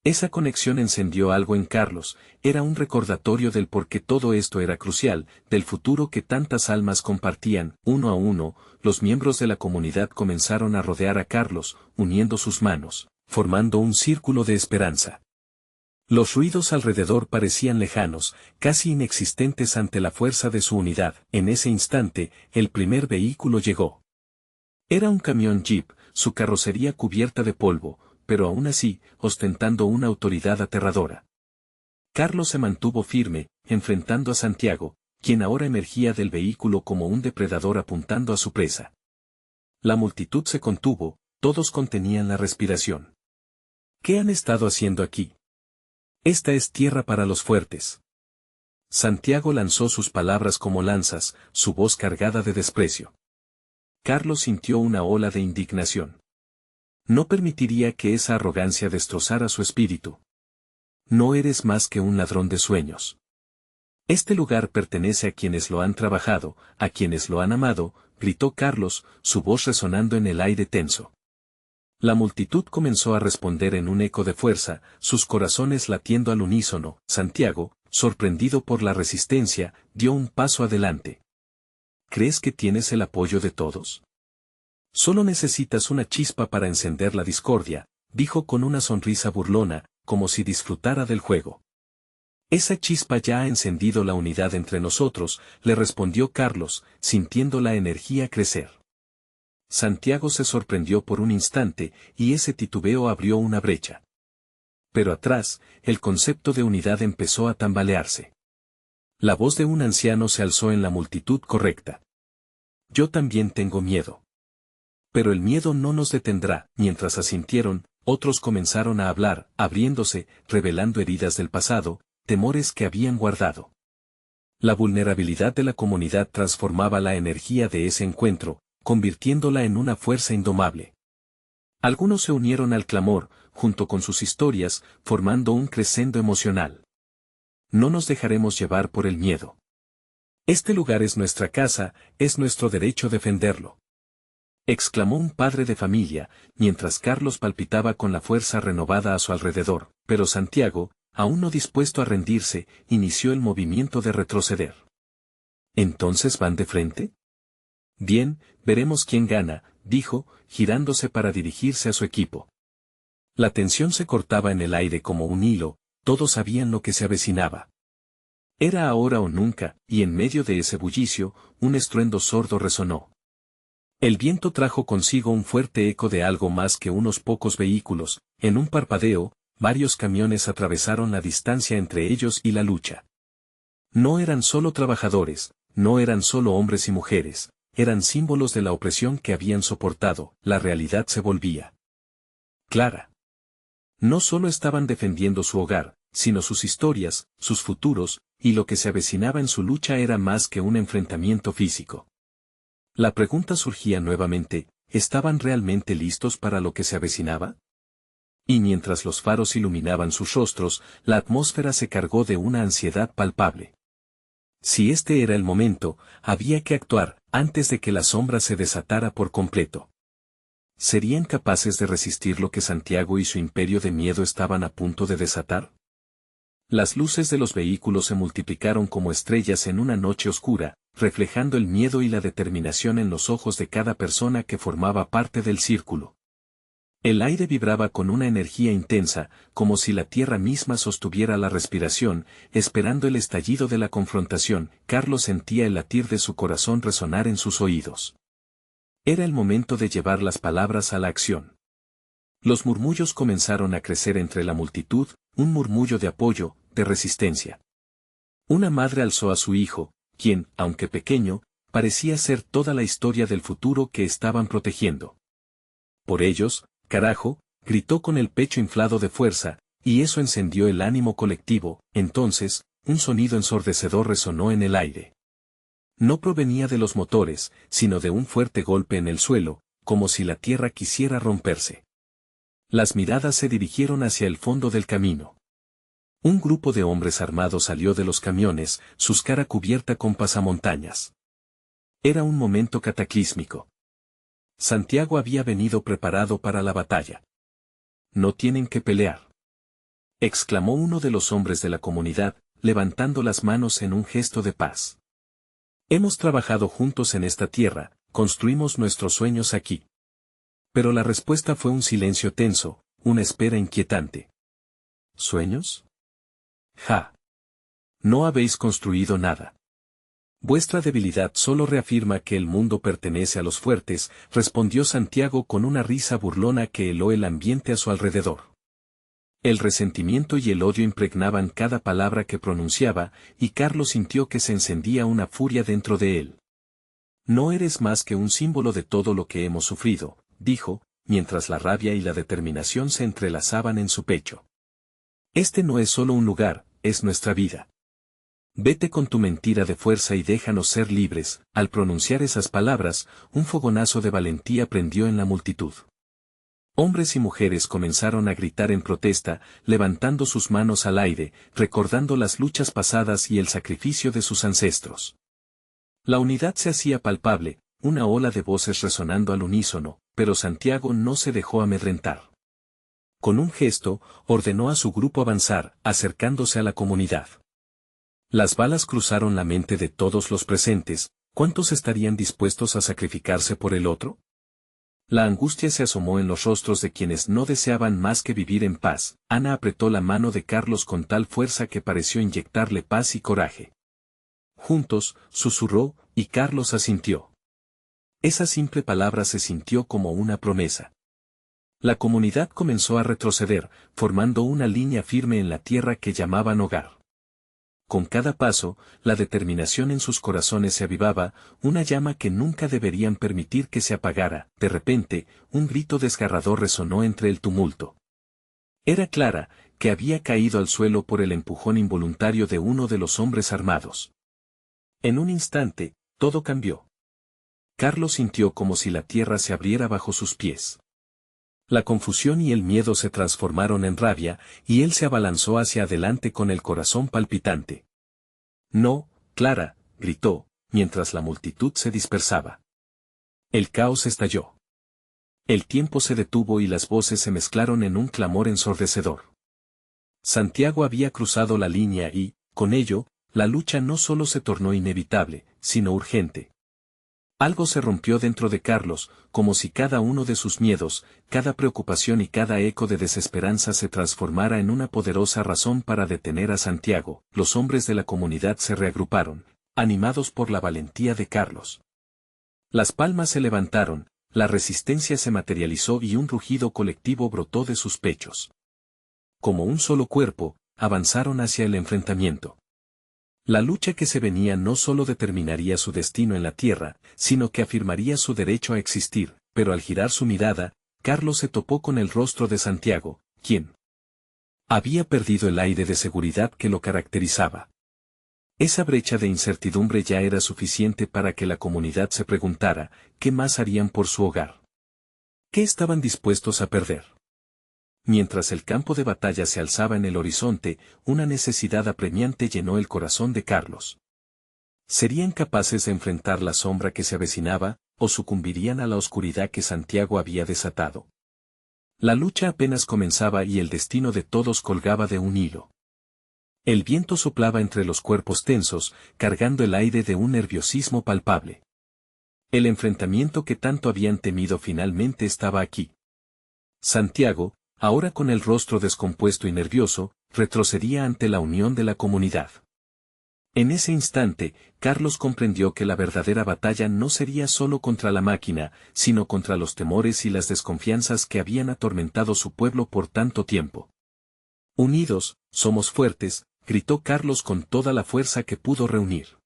Esa conexión encendió algo en Carlos, era un recordatorio del por qué todo esto era crucial, del futuro que tantas almas compartían. Uno a uno, los miembros de la comunidad comenzaron a rodear a Carlos, uniendo sus manos, formando un círculo de esperanza. Los ruidos alrededor parecían lejanos, casi inexistentes ante la fuerza de su unidad. En ese instante, el primer vehículo llegó. Era un camión Jeep, su carrocería cubierta de polvo, pero aún así, ostentando una autoridad aterradora. Carlos se mantuvo firme, enfrentando a Santiago, quien ahora emergía del vehículo como un depredador apuntando a su presa. La multitud se contuvo, todos contenían la respiración. ¿Qué han estado haciendo aquí? Esta es tierra para los fuertes. Santiago lanzó sus palabras como lanzas, su voz cargada de desprecio. Carlos sintió una ola de indignación. No permitiría que esa arrogancia destrozara su espíritu. No eres más que un ladrón de sueños. Este lugar pertenece a quienes lo han trabajado, a quienes lo han amado, gritó Carlos, su voz resonando en el aire tenso. La multitud comenzó a responder en un eco de fuerza, sus corazones latiendo al unísono. Santiago, sorprendido por la resistencia, dio un paso adelante. ¿Crees que tienes el apoyo de todos? Solo necesitas una chispa para encender la discordia, dijo con una sonrisa burlona, como si disfrutara del juego. Esa chispa ya ha encendido la unidad entre nosotros, le respondió Carlos, sintiendo la energía crecer. Santiago se sorprendió por un instante, y ese titubeo abrió una brecha. Pero atrás, el concepto de unidad empezó a tambalearse. La voz de un anciano se alzó en la multitud correcta. Yo también tengo miedo. Pero el miedo no nos detendrá. Mientras asintieron, otros comenzaron a hablar, abriéndose, revelando heridas del pasado, temores que habían guardado. La vulnerabilidad de la comunidad transformaba la energía de ese encuentro, convirtiéndola en una fuerza indomable. Algunos se unieron al clamor, junto con sus historias, formando un crescendo emocional. No nos dejaremos llevar por el miedo. Este lugar es nuestra casa, es nuestro derecho defenderlo. Exclamó un padre de familia, mientras Carlos palpitaba con la fuerza renovada a su alrededor, pero Santiago, aún no dispuesto a rendirse, inició el movimiento de retroceder. ¿Entonces van de frente? Bien, veremos quién gana, dijo, girándose para dirigirse a su equipo. La tensión se cortaba en el aire como un hilo, todos sabían lo que se avecinaba. Era ahora o nunca, y en medio de ese bullicio, un estruendo sordo resonó. El viento trajo consigo un fuerte eco de algo más que unos pocos vehículos. En un parpadeo, varios camiones atravesaron la distancia entre ellos y la lucha. No eran solo trabajadores, no eran solo hombres y mujeres, eran símbolos de la opresión que habían soportado. La realidad se volvía clara. No solo estaban defendiendo su hogar, sino sus historias, sus futuros, y lo que se avecinaba en su lucha era más que un enfrentamiento físico. La pregunta surgía nuevamente, ¿estaban realmente listos para lo que se avecinaba? Y mientras los faros iluminaban sus rostros, la atmósfera se cargó de una ansiedad palpable. Si este era el momento, había que actuar, antes de que la sombra se desatara por completo. ¿Serían capaces de resistir lo que Santiago y su imperio de miedo estaban a punto de desatar? Las luces de los vehículos se multiplicaron como estrellas en una noche oscura, reflejando el miedo y la determinación en los ojos de cada persona que formaba parte del círculo. El aire vibraba con una energía intensa, como si la tierra misma sostuviera la respiración, esperando el estallido de la confrontación. Carlos sentía el latir de su corazón resonar en sus oídos. Era el momento de llevar las palabras a la acción. Los murmullos comenzaron a crecer entre la multitud, un murmullo de apoyo, de resistencia. Una madre alzó a su hijo, quien, aunque pequeño, parecía ser toda la historia del futuro que estaban protegiendo. Por ellos, carajo, gritó con el pecho inflado de fuerza, y eso encendió el ánimo colectivo. Entonces, un sonido ensordecedor resonó en el aire. No provenía de los motores, sino de un fuerte golpe en el suelo, como si la tierra quisiera romperse. Las miradas se dirigieron hacia el fondo del camino. Un grupo de hombres armados salió de los camiones, sus cara cubierta con pasamontañas. Era un momento cataclísmico. Santiago había venido preparado para la batalla. No tienen que pelear. exclamó uno de los hombres de la comunidad, levantando las manos en un gesto de paz. Hemos trabajado juntos en esta tierra, construimos nuestros sueños aquí. Pero la respuesta fue un silencio tenso, una espera inquietante. ¿Sueños? Ja. No habéis construido nada. Vuestra debilidad solo reafirma que el mundo pertenece a los fuertes, respondió Santiago con una risa burlona que heló el ambiente a su alrededor. El resentimiento y el odio impregnaban cada palabra que pronunciaba, y Carlos sintió que se encendía una furia dentro de él. No eres más que un símbolo de todo lo que hemos sufrido, dijo, mientras la rabia y la determinación se entrelazaban en su pecho. Este no es solo un lugar, es nuestra vida. Vete con tu mentira de fuerza y déjanos ser libres. Al pronunciar esas palabras, un fogonazo de valentía prendió en la multitud. Hombres y mujeres comenzaron a gritar en protesta, levantando sus manos al aire, recordando las luchas pasadas y el sacrificio de sus ancestros. La unidad se hacía palpable, una ola de voces resonando al unísono, pero Santiago no se dejó amedrentar. Con un gesto, ordenó a su grupo avanzar, acercándose a la comunidad. Las balas cruzaron la mente de todos los presentes. ¿Cuántos estarían dispuestos a sacrificarse por el otro? La angustia se asomó en los rostros de quienes no deseaban más que vivir en paz. Ana apretó la mano de Carlos con tal fuerza que pareció inyectarle paz y coraje. Juntos, susurró, y Carlos asintió. Esa simple palabra se sintió como una promesa. La comunidad comenzó a retroceder, formando una línea firme en la tierra que llamaban hogar. Con cada paso, la determinación en sus corazones se avivaba, una llama que nunca deberían permitir que se apagara. De repente, un grito desgarrador resonó entre el tumulto. Era Clara, que había caído al suelo por el empujón involuntario de uno de los hombres armados. En un instante, todo cambió. Carlos sintió como si la tierra se abriera bajo sus pies. La confusión y el miedo se transformaron en rabia, y él se abalanzó hacia adelante con el corazón palpitante. No, Clara, gritó, mientras la multitud se dispersaba. El caos estalló. El tiempo se detuvo y las voces se mezclaron en un clamor ensordecedor. Santiago había cruzado la línea y, con ello, la lucha no solo se tornó inevitable, sino urgente. Algo se rompió dentro de Carlos, como si cada uno de sus miedos, cada preocupación y cada eco de desesperanza se transformara en una poderosa razón para detener a Santiago. Los hombres de la comunidad se reagruparon, animados por la valentía de Carlos. Las palmas se levantaron, la resistencia se materializó y un rugido colectivo brotó de sus pechos. Como un solo cuerpo, avanzaron hacia el enfrentamiento. La lucha que se venía no solo determinaría su destino en la tierra, sino que afirmaría su derecho a existir, pero al girar su mirada, Carlos se topó con el rostro de Santiago, quien había perdido el aire de seguridad que lo caracterizaba. Esa brecha de incertidumbre ya era suficiente para que la comunidad se preguntara, ¿qué más harían por su hogar? ¿Qué estaban dispuestos a perder? Mientras el campo de batalla se alzaba en el horizonte, una necesidad apremiante llenó el corazón de Carlos. ¿Serían capaces de enfrentar la sombra que se avecinaba, o sucumbirían a la oscuridad que Santiago había desatado? La lucha apenas comenzaba y el destino de todos colgaba de un hilo. El viento soplaba entre los cuerpos tensos, cargando el aire de un nerviosismo palpable. El enfrentamiento que tanto habían temido finalmente estaba aquí. Santiago, ahora con el rostro descompuesto y nervioso, retrocedía ante la unión de la comunidad. En ese instante, Carlos comprendió que la verdadera batalla no sería solo contra la máquina, sino contra los temores y las desconfianzas que habían atormentado su pueblo por tanto tiempo. Unidos, somos fuertes, gritó Carlos con toda la fuerza que pudo reunir.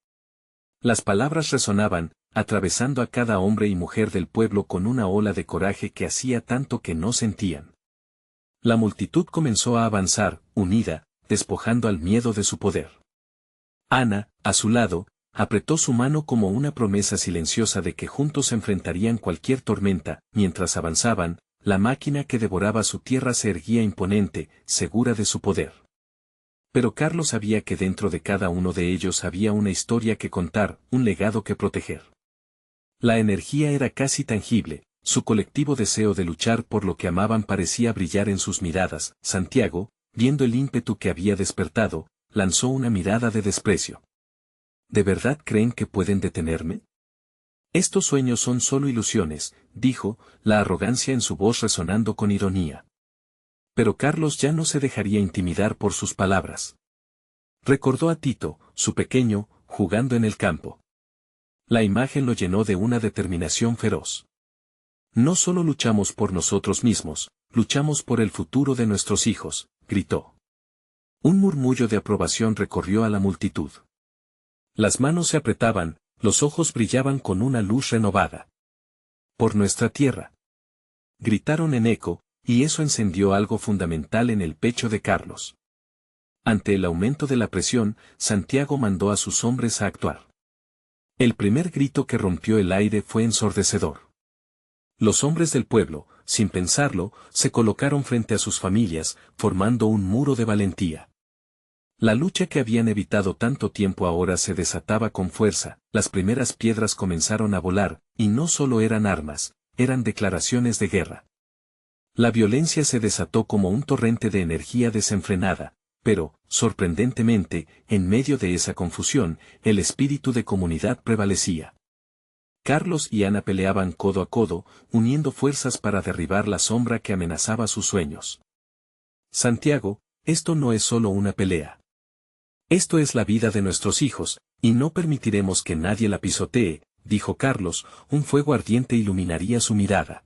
Las palabras resonaban, atravesando a cada hombre y mujer del pueblo con una ola de coraje que hacía tanto que no sentían. La multitud comenzó a avanzar, unida, despojando al miedo de su poder. Ana, a su lado, apretó su mano como una promesa silenciosa de que juntos enfrentarían cualquier tormenta. Mientras avanzaban, la máquina que devoraba su tierra se erguía imponente, segura de su poder. Pero Carlos sabía que dentro de cada uno de ellos había una historia que contar, un legado que proteger. La energía era casi tangible. Su colectivo deseo de luchar por lo que amaban parecía brillar en sus miradas. Santiago, viendo el ímpetu que había despertado, lanzó una mirada de desprecio. ¿De verdad creen que pueden detenerme? Estos sueños son solo ilusiones, dijo, la arrogancia en su voz resonando con ironía. Pero Carlos ya no se dejaría intimidar por sus palabras. Recordó a Tito, su pequeño, jugando en el campo. La imagen lo llenó de una determinación feroz. No solo luchamos por nosotros mismos, luchamos por el futuro de nuestros hijos, gritó. Un murmullo de aprobación recorrió a la multitud. Las manos se apretaban, los ojos brillaban con una luz renovada. Por nuestra tierra. Gritaron en eco, y eso encendió algo fundamental en el pecho de Carlos. Ante el aumento de la presión, Santiago mandó a sus hombres a actuar. El primer grito que rompió el aire fue ensordecedor. Los hombres del pueblo, sin pensarlo, se colocaron frente a sus familias, formando un muro de valentía. La lucha que habían evitado tanto tiempo ahora se desataba con fuerza, las primeras piedras comenzaron a volar, y no solo eran armas, eran declaraciones de guerra. La violencia se desató como un torrente de energía desenfrenada, pero, sorprendentemente, en medio de esa confusión, el espíritu de comunidad prevalecía. Carlos y Ana peleaban codo a codo, uniendo fuerzas para derribar la sombra que amenazaba sus sueños. Santiago, esto no es solo una pelea. Esto es la vida de nuestros hijos, y no permitiremos que nadie la pisotee, dijo Carlos, un fuego ardiente iluminaría su mirada.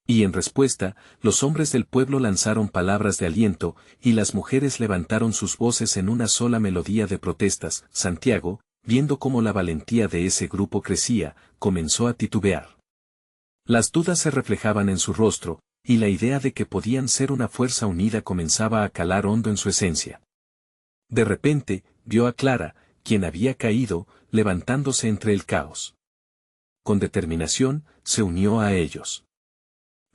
Y en respuesta, los hombres del pueblo lanzaron palabras de aliento, y las mujeres levantaron sus voces en una sola melodía de protestas. Santiago, viendo cómo la valentía de ese grupo crecía, comenzó a titubear. Las dudas se reflejaban en su rostro, y la idea de que podían ser una fuerza unida comenzaba a calar hondo en su esencia. De repente, vio a Clara, quien había caído, levantándose entre el caos. Con determinación, se unió a ellos.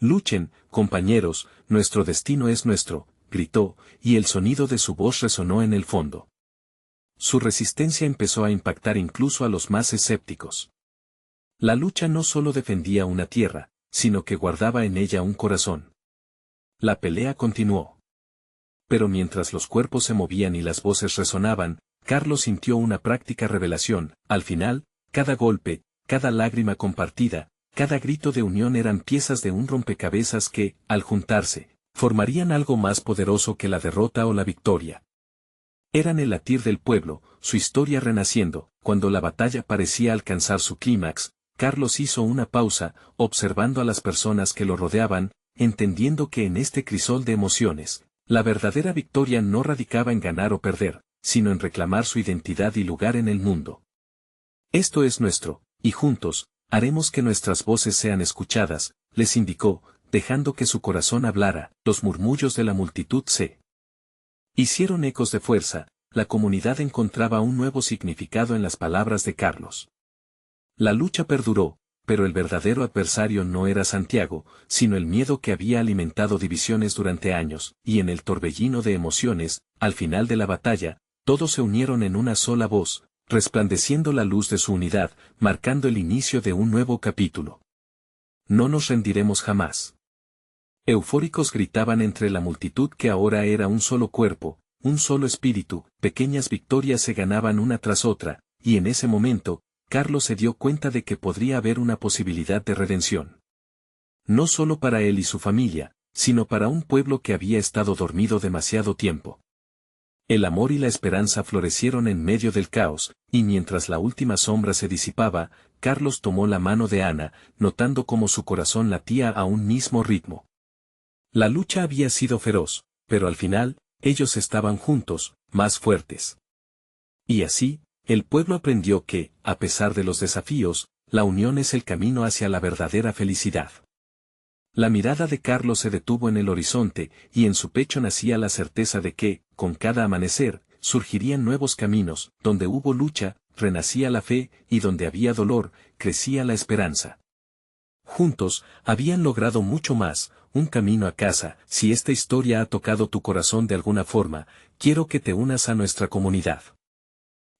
«Luchen, compañeros, nuestro destino es nuestro», gritó, y el sonido de su voz resonó en el fondo. Su resistencia empezó a impactar incluso a los más escépticos. La lucha no solo defendía una tierra, sino que guardaba en ella un corazón. La pelea continuó. Pero mientras los cuerpos se movían y las voces resonaban, Carlos sintió una práctica revelación. Al final, cada golpe, cada lágrima compartida, cada grito de unión eran piezas de un rompecabezas que, al juntarse, formarían algo más poderoso que la derrota o la victoria. Eran el latir del pueblo, su historia renaciendo. Cuando la batalla parecía alcanzar su clímax, Carlos hizo una pausa, observando a las personas que lo rodeaban, entendiendo que en este crisol de emociones, la verdadera victoria no radicaba en ganar o perder, sino en reclamar su identidad y lugar en el mundo. Esto es nuestro, y juntos, haremos que nuestras voces sean escuchadas, les indicó, dejando que su corazón hablara. Los murmullos de la multitud se hicieron ecos de fuerza, la comunidad encontraba un nuevo significado en las palabras de Carlos. La lucha perduró, pero el verdadero adversario no era Santiago, sino el miedo que había alimentado divisiones durante años, y en el torbellino de emociones, al final de la batalla, todos se unieron en una sola voz, resplandeciendo la luz de su unidad, marcando el inicio de un nuevo capítulo. No nos rendiremos jamás. Eufóricos gritaban entre la multitud que ahora era un solo cuerpo, un solo espíritu. Pequeñas victorias se ganaban una tras otra, y en ese momento, Carlos se dio cuenta de que podría haber una posibilidad de redención. No solo para él y su familia, sino para un pueblo que había estado dormido demasiado tiempo. El amor y la esperanza florecieron en medio del caos, y mientras la última sombra se disipaba, Carlos tomó la mano de Ana, notando cómo su corazón latía a un mismo ritmo. La lucha había sido feroz, pero al final, ellos estaban juntos, más fuertes. Y así, el pueblo aprendió que, a pesar de los desafíos, la unión es el camino hacia la verdadera felicidad. La mirada de Carlos se detuvo en el horizonte, y en su pecho nacía la certeza de que, con cada amanecer, surgirían nuevos caminos. Donde hubo lucha, renacía la fe, y donde había dolor, crecía la esperanza. Juntos, habían logrado mucho más, un camino a casa. Si esta historia ha tocado tu corazón de alguna forma, quiero que te unas a nuestra comunidad.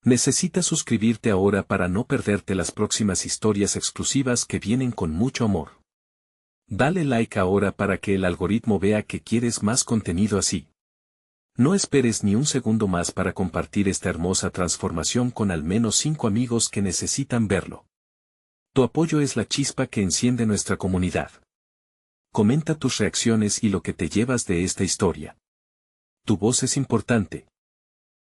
Necesitas suscribirte ahora para no perderte las próximas historias exclusivas que vienen con mucho amor. Dale like ahora para que el algoritmo vea que quieres más contenido así. No esperes ni un segundo más para compartir esta hermosa transformación con al menos 5 amigos que necesitan verlo. Tu apoyo es la chispa que enciende nuestra comunidad. Comenta tus reacciones y lo que te llevas de esta historia. Tu voz es importante.